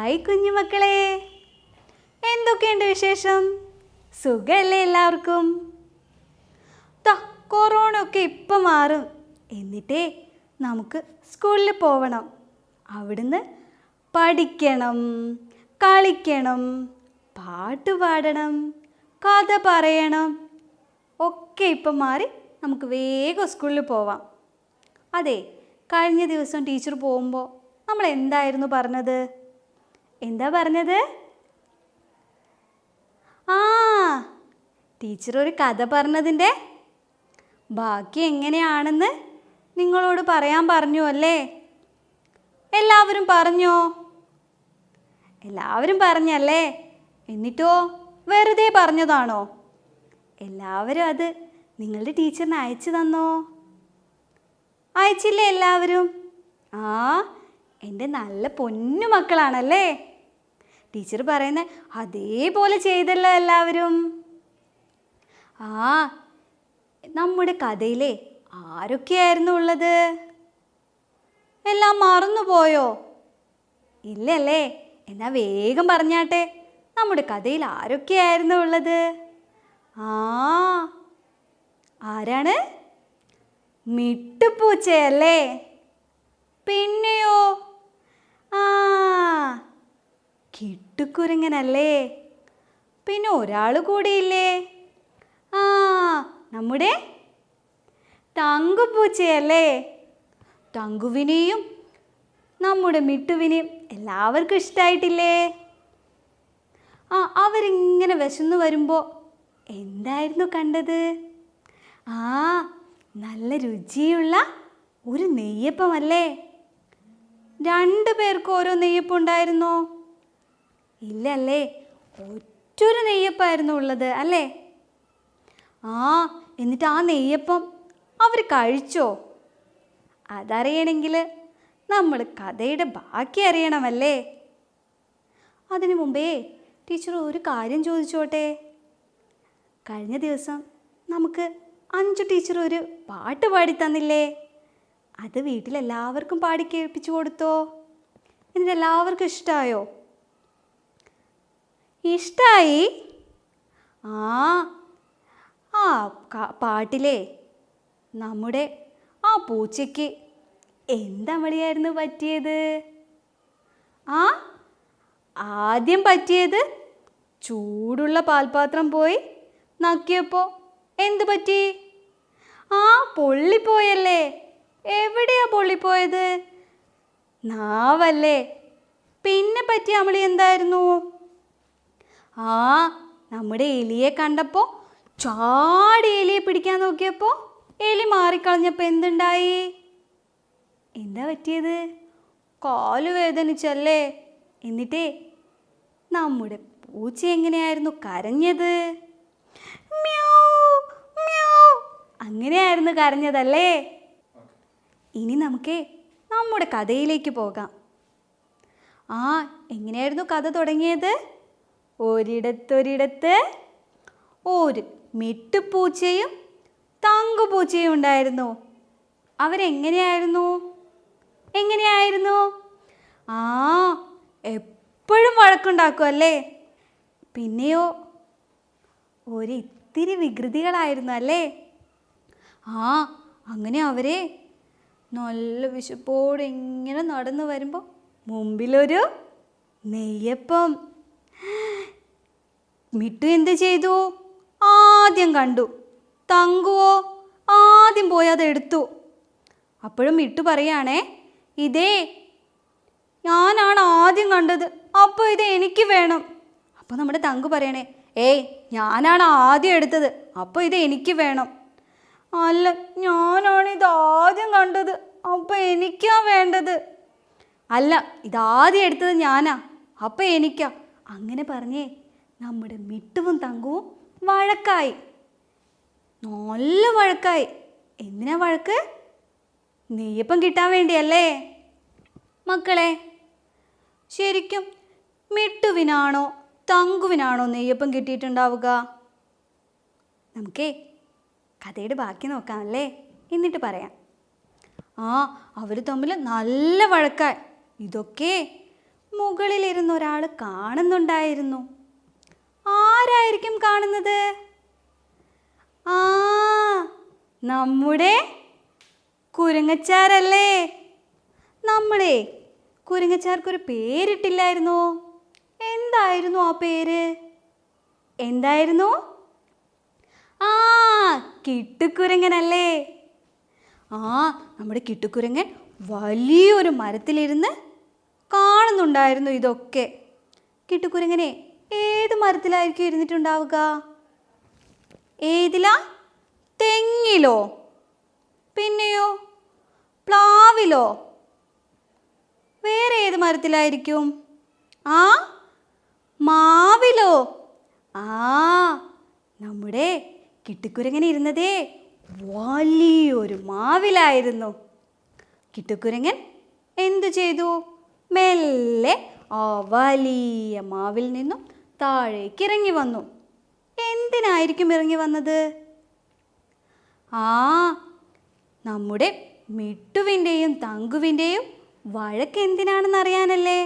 Hi കുഞ്ഞുമക്കളെ, എന്തൊക്കെയുണ്ട് വിശേഷം? സുഖമല്ലേ എല്ലാവർക്കും? കൊറോണ ഒക്കെ ഇപ്പം മാറും. എന്നിട്ടേ നമുക്ക് സ്കൂളിൽ പോവണം. അവിടുന്ന് പഠിക്കണം, കളിക്കണം, പാട്ട് പാടണം, കഥ പറയണം. ഒക്കെ ഇപ്പം മാറി നമുക്ക് വേഗം സ്കൂളിൽ പോവാം. അതെ, കഴിഞ്ഞ ദിവസം ടീച്ചർ പോകുമ്പോൾ നമ്മൾ എന്തായിരുന്നു പറഞ്ഞത്? എന്താ പറഞ്ഞത്? ടീച്ചർ ഒരു കഥ പറഞ്ഞതിൻ്റെ ബാക്കി എങ്ങനെയാണെന്ന് നിങ്ങളോട് പറയാൻ പറഞ്ഞു അല്ലേ? എല്ലാവരും പറഞ്ഞോ? എല്ലാവരും പറഞ്ഞല്ലേ? എന്നിട്ടോ വെറുതെ പറഞ്ഞതാണോ? എല്ലാവരും അത് നിങ്ങളുടെ ടീച്ചറിന് അയച്ചു തന്നോ? അയച്ചില്ലേ എല്ലാവരും? എൻ്റെ നല്ല പൊന്നു മക്കളാണല്ലേ. ടീച്ചർ പറയുന്ന അതേപോലെ ചെയ്തല്ലോ എല്ലാവരും. നമ്മുടെ കഥയിലെ ആരൊക്കെയായിരുന്നു ഉള്ളത്? എല്ലാം മറന്നുപോയോ? ഇല്ലല്ലേ? എന്നാ വേഗം പറഞ്ഞാട്ടെ, നമ്മുടെ കഥയിൽ ആരൊക്കെയായിരുന്നു ഉള്ളത്? ആരാണ്? മിട്ടുപൂച്ചയല്ലേ? പിന്നെയോ? കിട്ടുക്കുരങ്ങനല്ലേ? പിന്നെ ഒരാൾ കൂടിയില്ലേ? നമ്മുടെ തങ്കുപൂച്ചയല്ലേ? തങ്കുവിനെയും നമ്മുടെ മിട്ടുവിനെയും എല്ലാവർക്കും ഇഷ്ടമായിട്ടില്ലേ? അവരിങ്ങനെ വിശന്ന് വരുമ്പോൾ എന്തായിരുന്നു കണ്ടത്? നല്ല രുചിയുള്ള ഒരു നെയ്യപ്പമല്ലേ? 2 പേർക്കും ഓരോ നെയ്യപ്പം ഉണ്ടായിരുന്നോ? ഇല്ലല്ലേ, ഒറ്റൊരു നെയ്യപ്പമായിരുന്നു ഉള്ളത് അല്ലേ? എന്നിട്ട് ആ നെയ്യപ്പം അവർ കഴിച്ചോ? അതറിയണമെങ്കിൽ നമ്മൾ കഥയുടെ ബാക്കി അറിയണമല്ലേ? അതിനു മുമ്പേ ടീച്ചർ ഒരു കാര്യം ചോദിച്ചോട്ടെ. കഴിഞ്ഞ ദിവസം നമുക്ക് അഞ്ചു ടീച്ചർ ഒരു പാട്ട് പാടി തന്നില്ലേ? അത് വീട്ടിലെല്ലാവർക്കും പാടി കേൾപ്പിച്ചു കൊടുത്തോ? എന്നിട്ട് എല്ലാവർക്കും ഇഷ്ടമായോ? ഇഷ്ടമായി? പാട്ടിലെ നമ്മുടെ ആ പൂച്ചയ്ക്ക് എന്താ മടിയായിരുന്നു പറ്റിയത്? ആദ്യം പറ്റിയത് ചൂടുള്ള പാൽപാത്രം പോയി നക്കിയപ്പോൾ എന്ത് പറ്റി? പൊള്ളിപ്പോയല്ലേ? എവിടെയാ പൊള്ളിപ്പോയത്? നാവല്ലേ? പിന്നെ പറ്റിയ അമളി എന്തായിരുന്നു? നമ്മുടെ എലിയെ കണ്ടപ്പോൾ ചാടി എലിയെ പിടിക്കാൻ നോക്കിയപ്പോൾ എലി മാറിക്കളഞ്ഞപ്പോൾ എന്തുണ്ടായി? എന്താ പറ്റിയത്? കാല് വേദനിച്ചല്ലേ? എന്നിട്ടേ നമ്മുടെ പൂച്ച എങ്ങനെയായിരുന്നു കരഞ്ഞത്? മ്യാവ് മ്യാവ് അങ്ങനെയായിരുന്നു കരഞ്ഞതല്ലേ? ഇനി നമുക്ക് നമ്മുടെ കഥയിലേക്ക് പോകാം. എങ്ങനെയായിരുന്നു കഥ തുടങ്ങിയത്? ഒരിടത്തൊരിടത്ത് ഒരു മിട്ടുപൂച്ചയും തങ്കുപൂച്ചയും ഉണ്ടായിരുന്നു. അവരെങ്ങനെയായിരുന്നു? എപ്പോഴും വഴക്കുണ്ടാക്കും അല്ലേ? പിന്നെയോ ഒരിത്തിരി വികൃതികളായിരുന്നു അല്ലേ? അങ്ങനെ അവരെ നല്ല വിശപ്പോടെ ഇങ്ങനെ നടന്നു വരുമ്പോൾ മുമ്പിലൊരു നെയ്യപ്പം. മിട്ടു എന്ത് ചെയ്തു? ആദ്യം കണ്ടു. തങ്കുവോ ആദ്യം പോയി അതെടുത്തു. അപ്പോഴും മിട്ടു പറയാണേ, ഇതേ ഞാനാണ് ആദ്യം കണ്ടത്, അപ്പോൾ ഇത് എനിക്ക് വേണം. അപ്പോൾ നമ്മുടെ തങ്കു പറയണേ, ഞാനാണ് ആദ്യം എടുത്തത്, അപ്പോൾ ഇത് എനിക്ക് വേണം. അല്ല, ഞാനാണ് ഇതാദ്യം കണ്ടത്, അപ്പോൾ എനിക്കാ വേണ്ടത്. അല്ല, ഇതാദ്യം എടുത്തത് ഞാനാ, അപ്പോൾ എനിക്കാ. അങ്ങനെ പറഞ്ഞേ നമ്മുടെ മിട്ടുവും തങ്കുവും വഴക്കായി, നല്ല വഴക്കായി. എന്തിനാ വഴക്ക്? നെയ്യപ്പം കിട്ടാൻ വേണ്ടിയല്ലേ? മക്കളെ, ശരിക്കും മിട്ടുവിനാണോ തങ്കുവിനാണോ നെയ്യപ്പം കിട്ടിയിട്ടുണ്ടാവുക? നമുക്കേ കഥയുടെ ബാക്കി നോക്കാമല്ലേ? എന്നിട്ട് പറയാം. അവർ തമ്മിൽ നല്ല വഴക്കായി. ഇതൊക്കെ മുകളിലിരുന്ന് ഒരാൾ കാണുന്നുണ്ടായിരുന്നു. ആരായിരിക്കും കാണുന്നത്? ആ, നമ്മുടെ കുരങ്ങച്ചാരല്ലേ. നമ്മളെ കുരങ്ങച്ചാർക്കൊരു പേരിട്ടില്ലായിരുന്നോ? എന്തായിരുന്നു ആ പേര്? എന്തായിരുന്നു? ആ, കിട്ടുക്കുരങ്ങനല്ലേ. ആ, നമ്മുടെ കിട്ടുക്കുരങ്ങൻ വലിയൊരു മരത്തിലിരുന്ന് കാണുന്നുണ്ടായിരുന്നു ഇതൊക്കെ. കിട്ടുക്കുരങ്ങനെ ഏത് മരത്തിലായിരിക്കും ഇരുന്നിട്ടുണ്ടാവുക? ഏതിലാ? തെങ്ങിലോ? പിന്നെയോ പ്ലാവിലോ? വേറെ ഏത് മരത്തിലായിരിക്കും? ആ, മാവിലോ? ആ, നമ്മുടെ കിട്ടുക്കുരങ്ങൻ ഇരുന്നതേ വലിയൊരു മാവിലായിരുന്നു. കിട്ടുക്കുരങ്ങൻ എന്തു ചെയ്തു? മെല്ലെ ആ വലിയ മാവിൽ നിന്നും താഴേക്ക് ഇറങ്ങി വന്നു. എന്തിനായിരിക്കും ഇറങ്ങി വന്നത്? ആ, നമ്മുടെ മിട്ടുവിൻ്റെയും തങ്കുവിൻ്റെയും വഴക്ക് എന്തിനാണെന്ന് അറിയാനല്ലേ.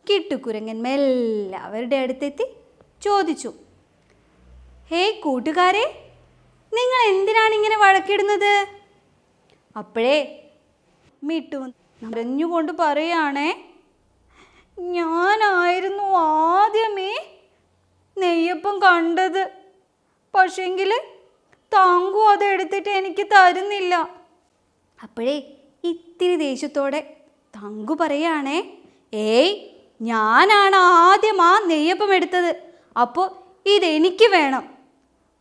കിട്ടുക്കുരങ്ങൻ മെല്ലെ അവരുടെ അടുത്തെത്തി ചോദിച്ചു, ഹേയ് കൂട്ടുകാരെ, നിങ്ങൾ എന്തിനാണ് ഇങ്ങനെ വഴക്കിടുന്നത്? അപ്പോഴേ മിട്ടു പറഞ്ഞുകൊണ്ട് പറയുകയാണേ, ഞാനായിരുന്നു ആദ്യമേ നെയ്യപ്പം കണ്ടത്. പക്ഷെങ്കിൽ തങ്കു അത് എടുത്തിട്ട് എനിക്ക് തരുന്നില്ല. അപ്പോഴേ ഇത്തിരി ദേഷ്യത്തോടെ തങ്കു പറയുകയാണേ, ഏയ് ഞാനാണ് ആദ്യം ആ നെയ്യപ്പം എടുത്തത്, അപ്പോൾ ഇതെനിക്ക് വേണം.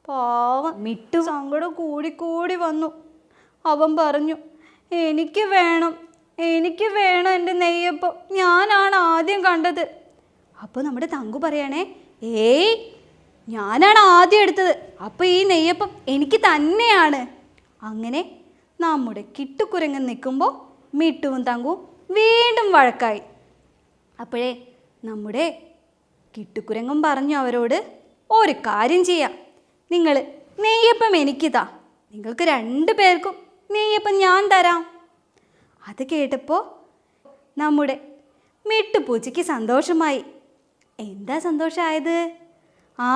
പാവം മിട്ടു സങ്കടം കൂടിക്കൂടി വന്നു. അവൻ പറഞ്ഞു, എനിക്ക് വേണം എൻ്റെ നെയ്യപ്പം, ഞാനാണ് ആദ്യം കണ്ടത്. അപ്പോൾ നമ്മുടെ തങ്കു പറയണേ, ഏയ് ഞാനാണ് ആദ്യം എടുത്തത്, അപ്പോൾ ഈ നെയ്യപ്പം എനിക്ക് തന്നെയാണ്. അങ്ങനെ നമ്മുടെ കിട്ടുക്കുരങ്ങൻ നിൽക്കുമ്പോൾ മിട്ടുവും തങ്കുവും വീണ്ടും വഴക്കായി. അപ്പോഴേ നമ്മുടെ കിട്ടുക്കുരങ്ങൻ പറഞ്ഞു അവരോട്, ഒരു കാര്യം ചെയ്യാം, നിങ്ങൾ നെയ്യപ്പം എനിക്ക് താ, നിങ്ങൾക്ക് 2 പേർക്കും നെയ്യപ്പം ഞാൻ തരാം. അത് കേട്ടപ്പോൾ നമ്മുടെ മിട്ടുപൂച്ചയ്ക്ക് സന്തോഷമായി. എന്താ സന്തോഷമായത്? ആ,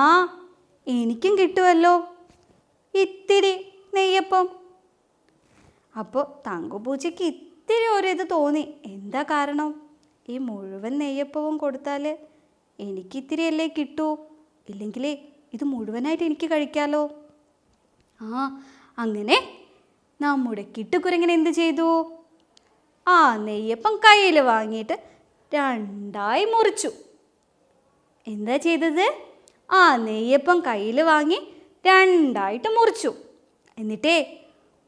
എനിക്കും കിട്ടുമല്ലോ ഇത്തിരി നെയ്യപ്പം. അപ്പോൾ തങ്കുപൂച്ചയ്ക്ക് ഇത്തിരി ഒരിത് തോന്നി. എന്താ കാരണം? ഈ മുഴുവൻ നെയ്യപ്പവും കൊടുത്താൽ എനിക്കിത്തിരിയല്ലേ കിട്ടൂ, ഇല്ലെങ്കിലേ ഇത് മുഴുവനായിട്ട് എനിക്ക് കഴിക്കാമല്ലോ. ആ, അങ്ങനെ നമ്മുടെ കിട്ടുക്കുരങ്ങൻ എന്ത് ചെയ്തു? ആ നെയ്യപ്പം കയ്യിൽ വാങ്ങിയിട്ട് 2ആയി മുറിച്ചു. എന്താ ചെയ്തത്? ആ നെയ്യപ്പം കയ്യിൽ വാങ്ങി 2ആയിട്ട് മുറിച്ചു. എന്നിട്ടേ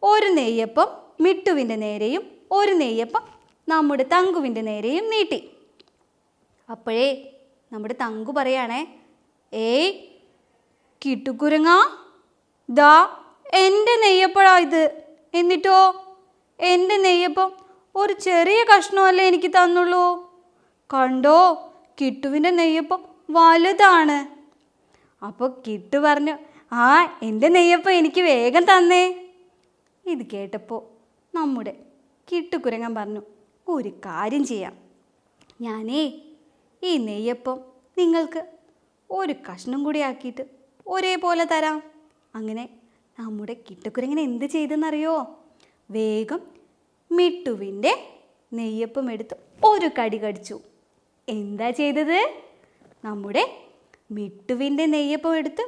ഒരു നെയ്യപ്പം മിട്ടുവിൻ്റെ നേരെയും ഒരു നെയ്യപ്പം നമ്മുടെ തങ്കുവിൻ്റെ നേരെയും നീട്ടി. അപ്പോഴേ നമ്മുടെ തങ്കു പറയാണേ, ഏയ് കിട്ടുക്കുരങ്ങ, ദാ എൻ്റെ നെയ്യപ്പഴാ ഇത്. എന്നിട്ടോ എൻ്റെ നെയ്യപ്പം ഒരു ചെറിയ കഷ്ണമല്ലേ എനിക്ക് തന്നുള്ളൂ. കണ്ടോ, കിട്ടുവിൻ്റെ നെയ്യപ്പം വലുതാണ്. അപ്പോൾ കിട്ടു പറഞ്ഞു, ആ എൻ്റെ നെയ്യപ്പം എനിക്ക് വേഗം തന്നേ. ഇത് കേട്ടപ്പോൾ നമ്മുടെ കിട്ടുക്കുരങ്ങൻ പറഞ്ഞു, ഒരു കാര്യം ചെയ്യാം, ഞാനേ ഈ നെയ്യപ്പം നിങ്ങൾക്ക് ഒരു കഷ്ണം കൂടി ആക്കിയിട്ട് ഒരേപോലെ തരാം. അങ്ങനെ നമ്മുടെ കിട്ടുക്കുരങ്ങൻ എന്ത് ചെയ്തെന്നറിയോ? വേഗം മിട്ടുവിൻ്റെ നെയ്യപ്പം എടുത്ത് ഒരു കടി കടിച്ചു. എന്താ ചെയ്തത്? നമ്മുടെ മിട്ടുവിൻ്റെ നെയ്യപ്പം എടുത്ത്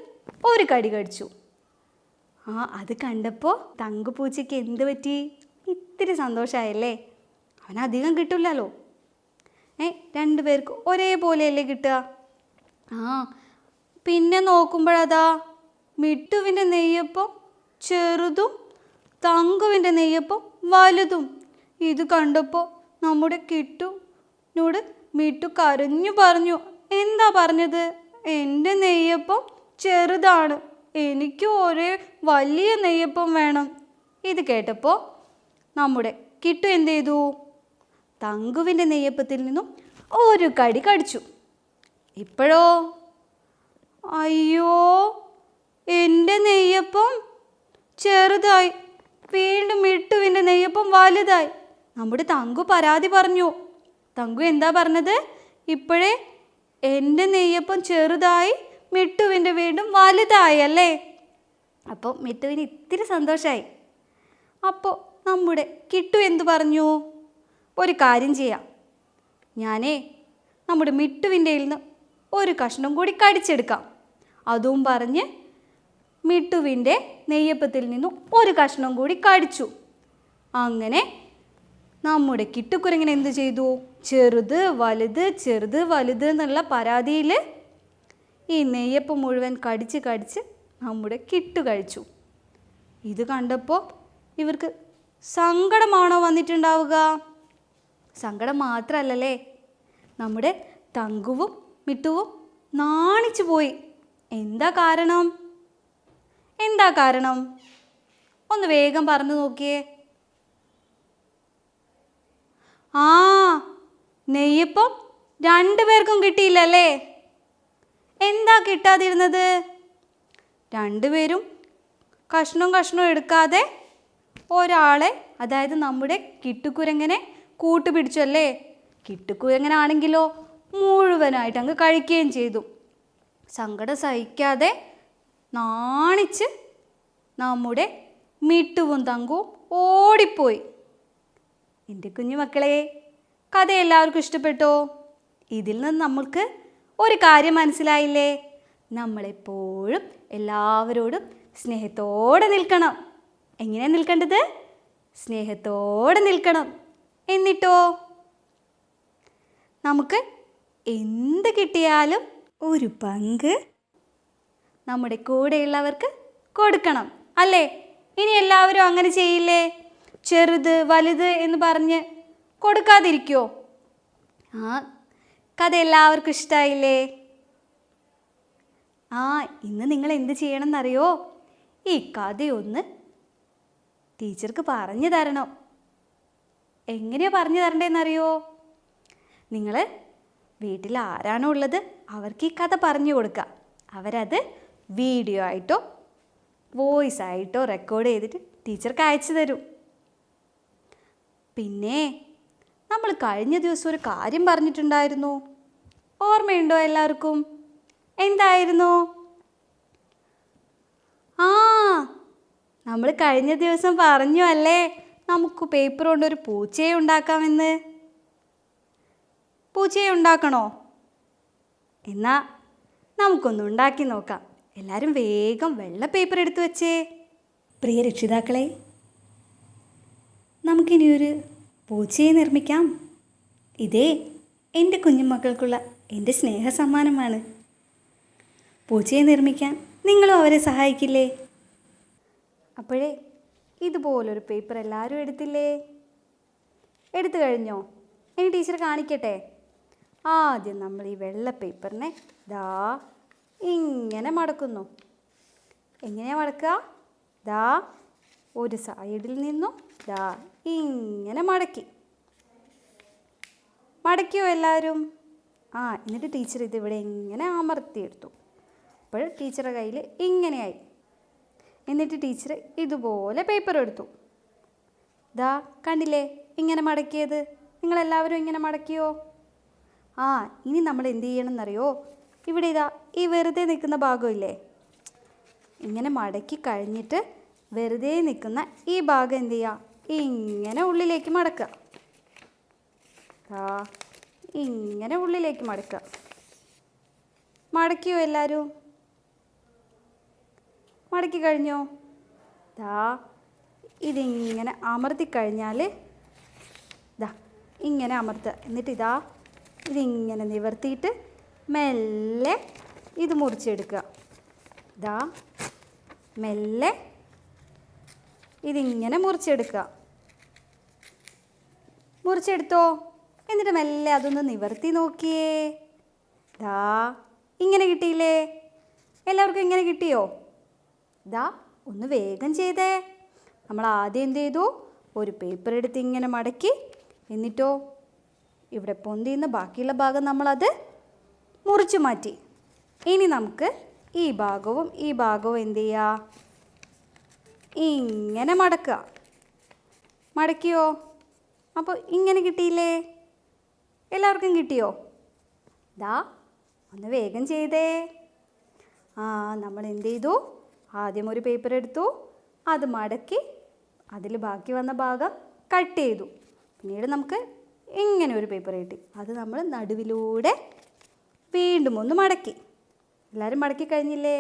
ഒരു കടി കടിച്ചു. ആ, അത് കണ്ടപ്പോൾ തങ്കുപൂച്ചയ്ക്ക് എന്ത് പറ്റി? ഇത്തിരി സന്തോഷമായല്ലേ. അവനധികം കിട്ടില്ലല്ലോ. 2 പേർക്ക് ഒരേപോലെയല്ലേ കിട്ടുക. ആ, പിന്നെ നോക്കുമ്പോഴതാ മിട്ടുവിൻ്റെ നെയ്യപ്പം ചെറുതും തങ്കുവിൻ്റെ നെയ്യപ്പം വലുതും. ഇത് കണ്ടപ്പോൾ നമ്മുടെ കിട്ടുനോട് മിട്ടു കരഞ്ഞു പറഞ്ഞു. എന്താ പറഞ്ഞത്? എൻ്റെ നെയ്യപ്പം ചെറുതാണ്, എനിക്ക് ഒരേ വലിയ നെയ്യപ്പം വേണം. ഇത് കേട്ടപ്പോൾ നമ്മുടെ കിട്ടു എന്ത് ചെയ്തു? തങ്കുവിൻ്റെ നെയ്യപ്പത്തിൽ നിന്നും ഒരു കടി കടിച്ചു. ഇപ്പോഴോ, അയ്യോ എൻ്റെ നെയ്യപ്പം ചെറുതായി, വീണ്ടും മിട്ടുവിൻ്റെ നെയ്യപ്പം വലുതായി. നമ്മുടെ തങ്കു പരാതി പറഞ്ഞു. തങ്കു എന്താ പറഞ്ഞത്? ഇപ്പോഴേ എൻ്റെ നെയ്യപ്പം ചെറുതായി, മിട്ടുവിൻ്റെ വീണ്ടും വലുതായി അല്ലേ? അപ്പോൾ മിട്ടുവിന് ഇത്തിരി സന്തോഷമായി. അപ്പോൾ നമ്മുടെ കിട്ടു എന്തു പറഞ്ഞു? ഒരു കാര്യം ചെയ്യാം, ഞാനേ നമ്മുടെ മിട്ടുവിൻ്റെ നിന്ന് ഒരു കഷ്ണം കൂടി കടിച്ചെടുക്കാം. അതും പറഞ്ഞ് മിട്ടുവിൻ്റെ നെയ്യപ്പത്തിൽ നിന്നും ഒരു കഷ്ണം കൂടി കടിച്ചു. അങ്ങനെ നമ്മുടെ കിട്ടുക്കുരങ്ങൻ എന്ത് ചെയ്തു? ചെറുത് വലുത് ചെറുത് വലുത് എന്നുള്ള പരാതിയിൽ ഈ നെയ്യപ്പം മുഴുവൻ കടിച്ച് കടിച്ച് നമ്മുടെ കിട്ടു കഴിച്ചു. ഇത് കണ്ടപ്പോൾ ഇവർക്ക് സങ്കടമാണോ വന്നിട്ടുണ്ടാവുക? സങ്കടം മാത്രമല്ലല്ലേ, നമ്മുടെ തങ്കുവും മിട്ടുവും നാണിച്ചു പോയി. എന്താ കാരണം? എന്താ കാരണം? ഒന്ന് വേഗം പറഞ്ഞു നോക്കിയേ. ആ, നെയ്യപ്പം രണ്ടുപേർക്കും കിട്ടിയില്ലല്ലേ? എന്താ കിട്ടാതിരുന്നത്? രണ്ടുപേരും കഷ്ണം കഷ്ണം എടുക്കാതെ ഒരാളെ, അതായത് നമ്മുടെ കിട്ടുക്കുരങ്ങനെ കൂട്ടുപിടിച്ചല്ലേ? കിട്ടുക്കുരങ്ങനാണെങ്കിലോ മുഴുവനായിട്ട് അങ്ങ് കഴിക്കുകയും ചെയ്തു. സങ്കടം സഹിക്കാതെ നാണിച്ച് നമ്മുടെ മിട്ടുവും തങ്കുവും ഓടിപ്പോയി. എൻ്റെ കുഞ്ഞു മക്കളെ, കഥ എല്ലാവർക്കും ഇഷ്ടപ്പെട്ടോ? ഇതിൽ നിന്ന് നമ്മൾക്ക് ഒരു കാര്യം മനസ്സിലായില്ലേ? നമ്മളെപ്പോഴും എല്ലാവരോടും സ്നേഹത്തോടെ നിൽക്കണം. എങ്ങനെയാണ് നിൽക്കേണ്ടത്? സ്നേഹത്തോടെ നിൽക്കണം. എന്നിട്ടോ നമുക്ക് എന്ത് കിട്ടിയാലും ഒരു പങ്ക് നമ്മുടെ കൂടെയുള്ളവർക്ക് കൊടുക്കണം അല്ലേ? ഇനി എല്ലാവരും അങ്ങനെ ചെയ്യില്ലേ? ചെറുത് വലുത് എന്ന് പറഞ്ഞ് കൊടുക്കാതിരിക്കുമോ? ആ, കഥ എല്ലാവർക്കും ഇഷ്ടമായില്ലേ? ആ, ഇന്ന് നിങ്ങൾ എന്ത് ചെയ്യണം എന്നറിയോ? ഈ കഥയൊന്ന് ടീച്ചർക്ക് പറഞ്ഞു തരണം. എങ്ങനെയാണ് പറഞ്ഞു തരണ്ടേന്നറിയോ? നിങ്ങൾ വീട്ടിൽ ആരാണോ ഉള്ളത് അവർക്ക് ഈ കഥ പറഞ്ഞു കൊടുക്കുക. അവരത് വീഡിയോ ആയിട്ടോ വോയിസ് ആയിട്ടോ റെക്കോർഡ് ചെയ്തിട്ട് ടീച്ചർക്ക് അയച്ചു തരും. പിന്നെ നമ്മൾ കഴിഞ്ഞ ദിവസം ഒരു കാര്യം പറഞ്ഞിട്ടുണ്ടായിരുന്നു. ഓർമ്മയുണ്ടോ എല്ലാവർക്കും? എന്തായിരുന്നു? ആ, നമ്മൾ കഴിഞ്ഞ ദിവസം പറഞ്ഞു അല്ലേ, നമുക്ക് പേപ്പർ കൊണ്ട് ഒരു പൂച്ചയെ ഉണ്ടാക്കാമെന്ന്. പൂച്ചയെ ഉണ്ടാക്കണോ? എന്നാ നമുക്കൊന്ന് ഉണ്ടാക്കി നോക്കാം. എല്ലാവരും വേഗം വെള്ള പേപ്പർ എടുത്തു വെച്ചേ. പ്രിയ രക്ഷിതാക്കളെ, നമുക്കിനിയൊരു പൂച്ചയെ നിർമ്മിക്കാം. ഇതേ എൻ്റെ കുഞ്ഞുമക്കൾക്കുള്ള എൻ്റെ സ്നേഹ സമ്മാനമാണ്. പൂച്ചയെ നിർമ്മിക്കാൻ നിങ്ങളും അവരെ സഹായിക്കില്ലേ? അപ്പോഴേ ഇതുപോലൊരു പേപ്പർ എല്ലാവരും എടുത്തില്ലേ? എടുത്തു കഴിഞ്ഞോ? ഇനി ടീച്ചർ കാണിക്കട്ടെ. ആദ്യം നമ്മൾ ഈ വെള്ള പേപ്പറിനെ ദാ ഇങ്ങനെ മടക്കുന്നു. എങ്ങനെയാണ് മടക്കുക? ദാ ഒരു സൈഡിൽ നിന്നും ദാ ഇങ്ങനെ മടക്കിയോ എല്ലാവരും? ആ, എന്നിട്ട് ടീച്ചർ ഇതിവിടെ ഇങ്ങനെ അമർത്തിയെടുത്തു. അപ്പോൾ ടീച്ചറുടെ കയ്യിൽ ഇങ്ങനെയായി. എന്നിട്ട് ടീച്ചർ ഇതുപോലെ പേപ്പർ എടുത്തു. ദാ കണ്ടില്ലേ ഇങ്ങനെ മടക്കിയത്? നിങ്ങളെല്ലാവരും ഇങ്ങനെ മടക്കിയോ? ആ, ഇനി നമ്മൾ എന്ത് ചെയ്യണമെന്നറിയോ? ഇവിടെ ഇതാ ഈ വെറുതെ നിൽക്കുന്ന ഭാഗമില്ലേ, ഇങ്ങനെ മടക്കി കഴിഞ്ഞിട്ട് വെറുതെ നിൽക്കുന്ന ഈ ഭാഗം എന്ത് ചെയ്യുക? ഇങ്ങനെ ഉള്ളിലേക്ക് മടക്കുക. ഇങ്ങനെ ഉള്ളിലേക്ക് മടക്കുക. മടക്കിയോ എല്ലാവരും? മടക്കി കഴിഞ്ഞോ? ദാ ഇതിങ്ങനെ അമർത്തിക്കഴിഞ്ഞാൽ ദാ ഇങ്ങനെ അമർത്തുക. എന്നിട്ട് ഇതാ ഇതിങ്ങനെ നിവർത്തിയിട്ട് മെല്ലെ ഇത് മുറിച്ചെടുക്കുക. ദാ മെല്ലെ ഇതിങ്ങനെ മുറിച്ചെടുക്കുക. മുറിച്ചെടുത്തോ? എന്നിട്ട് മെല്ലെ അതൊന്ന് നിവർത്തി നോക്കിയേ. ദാ ഇങ്ങനെ കിട്ടിയില്ലേ? എല്ലാവർക്കും ഇങ്ങനെ കിട്ടിയോ? ദാ ഒന്ന് വേഗം ചെയ്തേ. നമ്മൾ ആദ്യം എന്ത് ചെയ്തു? ഒരു പേപ്പർ എടുത്ത് ഇങ്ങനെ മടക്കി, എന്നിട്ടോ ഇവിടെ പൊന്തിയുന്ന ബാക്കിയുള്ള ഭാഗം നമ്മളത് മുറിച്ചു മാറ്റി. ഇനി നമുക്ക് ഈ ഭാഗവും ഈ ഭാഗവും എന്ത് ചെയ്യുക? ഇങ്ങനെ മടക്കുക. മടക്കിയോ? അപ്പോൾ ഇങ്ങനെ കിട്ടിയില്ലേ? എല്ലാവർക്കും കിട്ടിയോ? ദാ ഒന്ന് വേഗം ചെയ്തേ. നമ്മൾ എന്ത് ചെയ്തു? ആദ്യം ഒരു പേപ്പർ എടുത്തു, അത് മടക്കി അതിൽ ബാക്കി വന്ന ഭാഗം കട്ട് ചെയ്തു. പിന്നീട് നമുക്ക് ഇങ്ങനെ ഒരു പേപ്പർ കിട്ടി. അത് നമ്മൾ നടുവിലൂടെ വീണ്ടും ഒന്ന് മടക്കി. എല്ലാവരും മടക്കി കഴിഞ്ഞില്ലേ?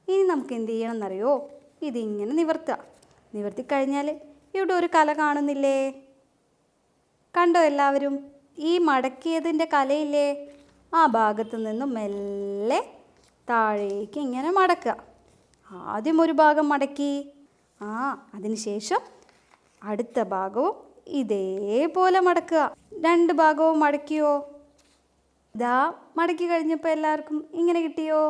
ഇനി നമുക്ക് എന്ത് ചെയ്യണം എന്നറിയോ? ഇതിങ്ങനെ നിവർത്തുക. നിവർത്തി കഴിഞ്ഞാൽ ഇവിടെ ഒരു കല കാണുന്നില്ലേ? കണ്ടോ എല്ലാവരും? ഈ മടക്കിയതിൻ്റെ കലയില്ലേ? ആ ഭാഗത്ത് നിന്നും മെല്ലെ താഴേക്ക് ഇങ്ങനെ മടക്കുക. ആദ്യം ഒരു ഭാഗം മടക്കി, അതിനുശേഷം അടുത്ത ഭാഗവും ഇതേപോലെ മടക്കുക. രണ്ട് ഭാഗവും മടക്കിയോ? ഇതാ മടക്കി കഴിഞ്ഞപ്പോൾ എല്ലാവർക്കും ഇങ്ങനെ കിട്ടിയോ?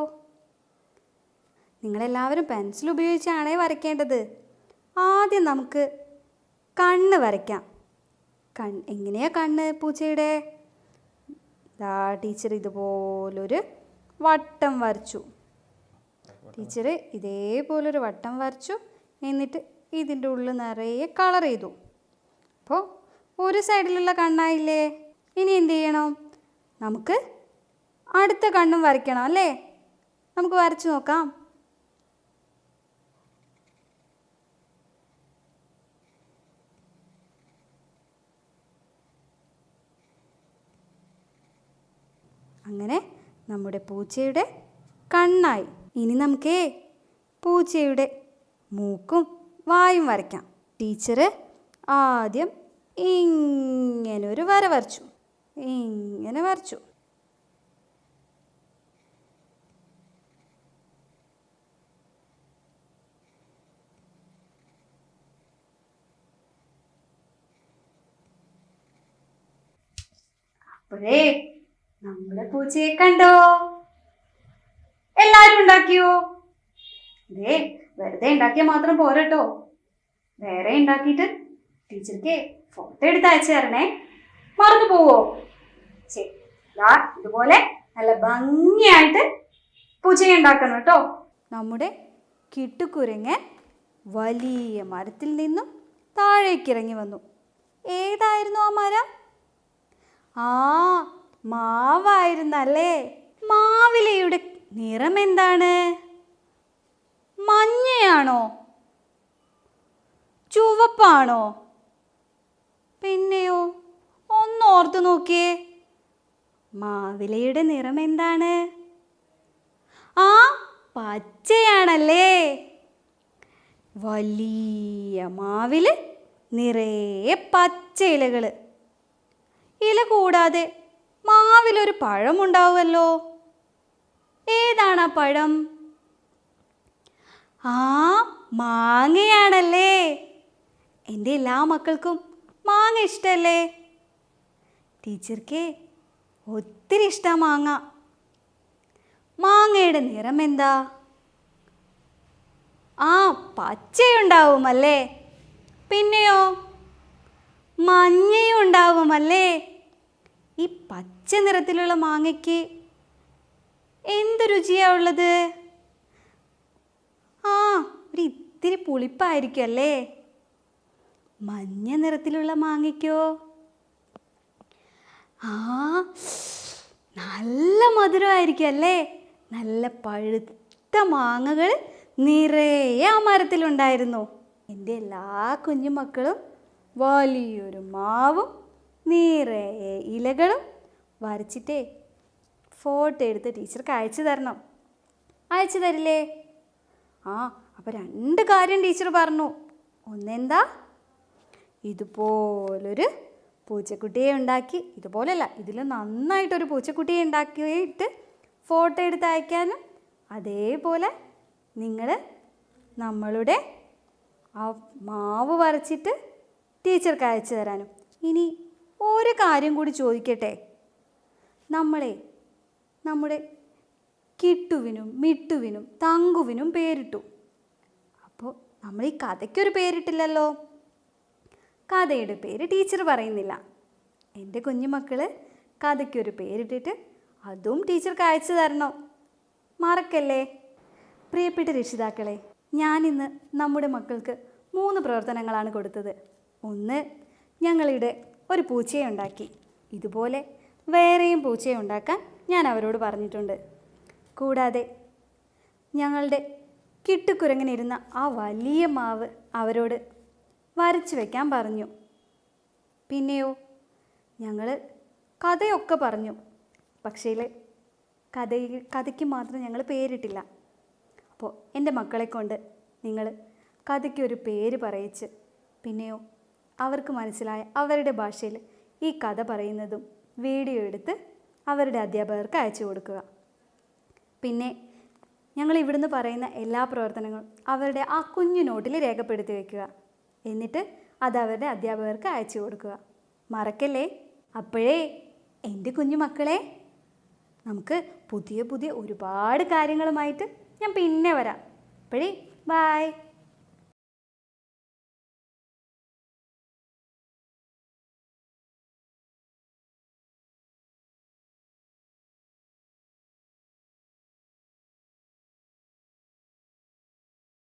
നിങ്ങളെല്ലാവരും പെൻസിൽ ഉപയോഗിച്ചാണേ വരയ്ക്കേണ്ടത്. ആദ്യം നമുക്ക് കണ്ണ് വരയ്ക്കാം. എങ്ങനെയാ കണ്ണ് പൂച്ചയുടെ? ദാ ടീച്ചർ ഇതുപോലൊരു വട്ടം വരച്ചു. ടീച്ചർ ഇതേപോലൊരു വട്ടം വരച്ചു. എന്നിട്ട് ഇതിൻ്റെ ഉള്ളിൽ നിറയെ കളർ ചെയ്തു. അപ്പോൾ ഒരു സൈഡിലുള്ള കണ്ണായില്ലേ? ഇനി എന്ത് ചെയ്യണം? നമുക്ക് അടുത്ത കണ്ണും വരയ്ക്കണം അല്ലേ? നമുക്ക് വരച്ചു നോക്കാം. അങ്ങനെ നമ്മുടെ പൂച്ചയുടെ കണ്ണായി. ഇനി നമുക്കേ പൂച്ചയുടെ മൂക്കും വായും വരയ്ക്കാം. ടീച്ചർ ആദ്യം ഇങ്ങനൊരു വര വരച്ചു. ഇങ്ങനെ വരച്ചു. അപ്പോഴേ നമ്മുടെ പൂച്ചയെ കണ്ടോ? എല്ലാരും ഉണ്ടാക്കിയോ? വെറുതെ ഉണ്ടാക്കിയാൽ മാത്രം പോരട്ടോ, വേറെ ഉണ്ടാക്കിയിട്ട് ടീച്ചർക്ക് ഫോട്ടോ എടുത്ത് അയച്ചു തരണേ. മറന്നു പോവോ? ശരി, ഇതുപോലെ നല്ല ഭംഗിയായിട്ട് പൂച്ചയെ ഉണ്ടാക്കണം കേട്ടോ. നമ്മുടെ കിട്ടുകുരങ്ങൻ വലിയ മരത്തിൽ നിന്നും താഴേക്കിറങ്ങി വന്നു. ഏതായിരുന്നു ആ മരം? മാവായിരുന്നല്ലേ. മാവിലയുടെ നിറം എന്താണ്? മഞ്ഞയാണോ? ചുവപ്പാണോ? പിന്നെയോ? ഒന്ന് ഓർത്തു നോക്കിയേ. മാവിലയുടെ നിറം എന്താണ്? പച്ചയാണല്ലേ. വലിയ മാവില് നിറയെ പച്ച ഇലകൾ. ഇല കൂടാതെ മാവിലൊരു പഴമുണ്ടാവുമല്ലോ. ഏതാണ് ആ പഴം? മാങ്ങയാണല്ലേ. എൻ്റെ എല്ലാ മക്കൾക്കും മാങ്ങ ഇഷ്ടമല്ലേ? ടീച്ചർക്ക് ഒത്തിരി ഇഷ്ടമാണ് മാങ്ങ. മാങ്ങയുടെ നിറം എന്താ? പച്ചയുണ്ടാവുമല്ലേ. പിന്നെയോ? മഞ്ഞയും ഉണ്ടാവുമല്ലേ. ഈ പച്ച നിറത്തിലുള്ള മാങ്ങയ്ക്ക് എന്ത് രുചിയാ ഉള്ളത്? ഒരു ഇത്തിരി പുളിപ്പായിരിക്കും അല്ലേ. മഞ്ഞ നിറത്തിലുള്ള മാങ്ങയ്ക്കോ? നല്ല മധുരമായിരിക്കും അല്ലേ. നല്ല പഴുത്ത മാങ്ങകൾ നിറയെ ആ മരത്തിലുണ്ടായിരുന്നു. എൻ്റെ എല്ലാ കുഞ്ഞുമക്കളും വലിയൊരു മാവും നിറയെ ഇലകളും വരച്ചിട്ടേ ഫോട്ടോ എടുത്ത് ടീച്ചർക്ക് അയച്ചു തരണം. അയച്ചു തരില്ലേ? അപ്പോൾ രണ്ട് കാര്യം ടീച്ചർ പറഞ്ഞു. ഒന്നെന്താ? ഇതുപോലൊരു പൂച്ചക്കുട്ടിയെ ഉണ്ടാക്കി, ഇതുപോലല്ല, ഇതിൽ നന്നായിട്ടൊരു പൂച്ചക്കുട്ടിയെ ഉണ്ടാക്കിയിട്ട് ഫോട്ടോ എടുത്ത് അയക്കാനും, അതേപോലെ നിങ്ങൾ നമ്മളുടെ ആ മാവ് വരച്ചിട്ട് ടീച്ചർക്ക് അയച്ചു തരാനും. ഇനി ഒരു കാര്യം കൂടി ചോദിക്കട്ടെ. നമ്മുടെ കിട്ടുവിനും മിട്ടുവിനും തങ്കുവിനും പേരിട്ടു. അപ്പോൾ നമ്മൾ ഈ കഥയ്ക്കൊരു പേരിട്ടില്ലല്ലോ. കഥയുടെ പേര് ടീച്ചർ പറയുന്നില്ല. എൻ്റെ കുഞ്ഞുമക്കൾ കഥയ്ക്കൊരു പേരിട്ടിട്ട് അതും ടീച്ചർക്ക് അയച്ചു തരണം. മറക്കല്ലേ. പ്രിയപ്പെട്ട രക്ഷിതാക്കളെ, ഞാനിന്ന് നമ്മുടെ മക്കൾക്ക് 3 പ്രവർത്തനങ്ങളാണ് കൊടുത്തത്. ഒന്ന്, ഞങ്ങളിവിടെ ഒരു പൂച്ചയെ ഉണ്ടാക്കി. ഇതുപോലെ വേറെയും പൂച്ചയെ ഉണ്ടാക്കാൻ ഞാൻ അവരോട് പറഞ്ഞിട്ടുണ്ട്. കൂടാതെ ഞങ്ങളുടെ കിട്ടുകുരങ്ങനിരുന്ന ആ വലിയ മാവ് അവരോട് വരച്ചു വയ്ക്കാൻ പറഞ്ഞു. പിന്നെയോ ഞങ്ങൾ കഥയൊക്കെ പറഞ്ഞു. പക്ഷേ കഥയ്ക്ക് മാത്രം ഞങ്ങൾ പേരിട്ടില്ല. അപ്പോൾ എൻ്റെ മക്കളെ കൊണ്ട് നിങ്ങൾ കഥയ്ക്കൊരു പേര് പറയിച്ച് പിന്നെയോ അവർക്ക് മനസ്സിലായ അവരുടെ ഭാഷയിൽ ഈ കഥ പറയുന്നതും വീഡിയോ എടുത്ത് അവരുടെ അധ്യാപകർക്ക് അയച്ചു കൊടുക്കുക. പിന്നെ ഞങ്ങൾ ഇവിടുന്ന് പറയുന്ന എല്ലാ പ്രവർത്തനങ്ങളും അവരുടെ ആ കുഞ്ഞു നോട്ടിൽ രേഖപ്പെടുത്തി വയ്ക്കുക. എന്നിട്ട് അത് അവരുടെ അധ്യാപകർക്ക് അയച്ചു കൊടുക്കുക. മറക്കല്ലേ. അപ്പോഴേ എൻ്റെ കുഞ്ഞു മക്കളെ, നമുക്ക് പുതിയ പുതിയ ഒരുപാട് കാര്യങ്ങളുമായിട്ട് ഞാൻ പിന്നെ വരാം. അപ്പോഴേ ബൈ.